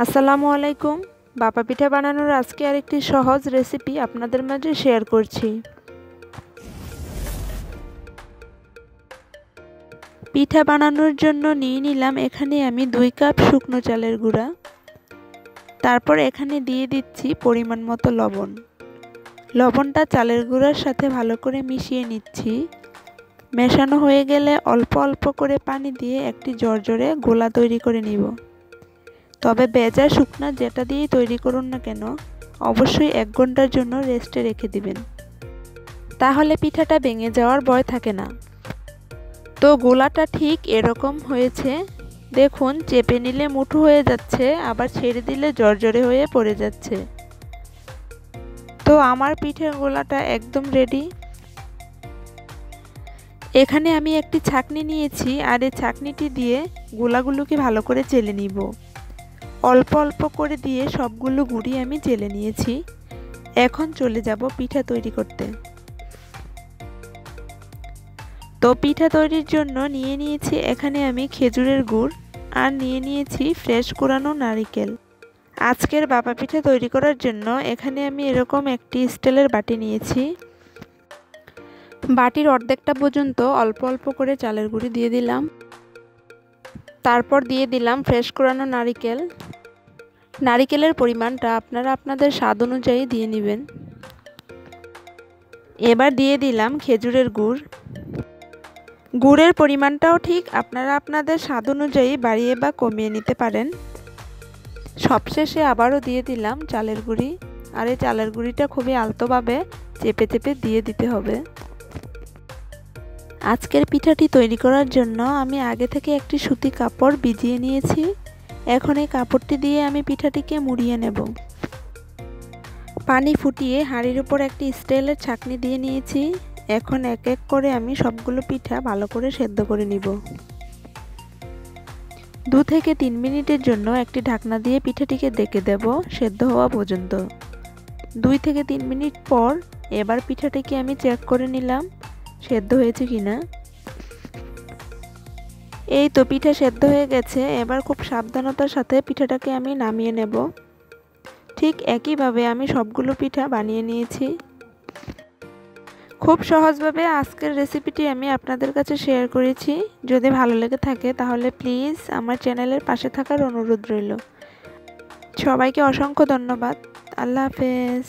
আসসালামু আলাইকুম। বাপা পিঠা বানানোর আজকে আরেকটি সহজ রেসিপি আপনাদের মাঝে শেয়ার করছি। পিঠা বানানোর জন্য নিয়ে নিলাম এখানে আমি 2 কাপ শুকনো চালের গুঁড়া। তারপর এখানে দিয়ে দিচ্ছি পরিমাণ মতো লবণ। লবণটা চালের গুঁড়ার সাথে ভালো করে মিশিয়ে নিচ্ছি। মেশানো হয়ে গেলে অল্প অল্প করে পানি দিয়ে একটি ঝরঝরে গোলা তৈরি করে নিব। তবে ভেজা শুকনা যেটা দিয়ে তৈরি করুন না কেন অবশ্যই 1 ঘন্টার জন্য রেস্টে রেখে দিবেন, তাহলে পিঠাটা ভেঙে যাওয়ার ভয় থাকে না। তো গোলাটা ঠিক এরকম হয়েছে, দেখুন চেপে নিলে মুঠো হয়ে যাচ্ছে, আবার ছেড়ে দিলে ঝরঝরে হয়ে পড়ে যাচ্ছে। তো আমার পিঠের গোলাটা একদম রেডি। এখানে আমি একটি ছাঁকনি নিয়েছি, আর এই ছাঁকনিটি দিয়ে গোলাগুলোকে ভালো করে চেলে নিব। অল্প অল্প করে দিয়ে সবগুলো গুঁড়ি আমি চেলে নিয়েছি। এখন চলে যাব পিঠা তৈরি করতে। তো পিঠা তৈরির জন্য নিয়ে নিয়েছি এখানে আমি খেজুরের গুড়, আর নিয়ে নিয়েছি ফ্রেশ কোরানো নারকেল। আজকের ভাপা পিঠা তৈরি করার জন্য এখানে আমি এরকম একটি স্টিলের বাটি নিয়েছি। বাটির অর্ধেকটা পর্যন্ত অল্প অল্প করে চালের গুঁড়ি দিয়ে দিলাম। তারপর দিয়ে দিলাম ফ্রেশ কোরানো নারকেল। নারিকেলের পরিমাণটা আপনারা আপনাদের স্বাদ অনুযায়ী দিয়ে নেবেন। এবার দিয়ে দিলাম খেজুরের গুড়। গুড়ের পরিমাণটাও ঠিক আপনারা আপনাদের স্বাদ অনুযায়ী বাড়িয়ে বা কমিয়ে নিতে পারেন। সবশেষে আবারও দিয়ে দিলাম চালের গুঁড়ি, আর এই চালের গুঁড়িটা খুবই আলতোভাবে চেপে চেপে দিয়ে দিতে হবে। আজকের পিঠাটি তৈরি করার জন্য আমি আগে থেকে একটি সুতি কাপড় ভিজিয়ে নিয়েছি। এখন এই কাপড়টি দিয়ে আমি পিঠাটিকে মুড়িয়ে নেব। পানি ফুটিয়ে হাঁড়ির উপর একটি স্টিলের ছাঁকনি দিয়ে নিয়েছি। এখন এক এক করে আমি সবগুলো পিঠা ভালো করে সেদ্ধ করে নিব। 2 থেকে 3 মিনিটের জন্য একটি ঢাকনা দিয়ে পিঠাটিকে ঢেকে দেব সেদ্ধ হওয়া পর্যন্ত। 2 থেকে 3 মিনিট পর এবার পিঠাটিকে আমি চেক করে নিলাম সেদ্ধ হয়েছে কিনা। এই তো পিঠা সেদ্ধ হয়ে গেছে। এবার খুব সাবধানতার সাথে পিঠাটাকে আমি নামিয়ে নেব। ঠিক একইভাবে আমি সবগুলো পিঠা বানিয়ে নিয়েছি। খুব সহজভাবে আজকের রেসিপিটি আমি আপনাদের কাছে শেয়ার করেছি। যদি ভালো লেগে থাকে তাহলে প্লিজ আমার চ্যানেলের পাশে থাকার অনুরোধ রইল। সবাইকে অসংখ্য ধন্যবাদ। আল্লাহ হাফেজ।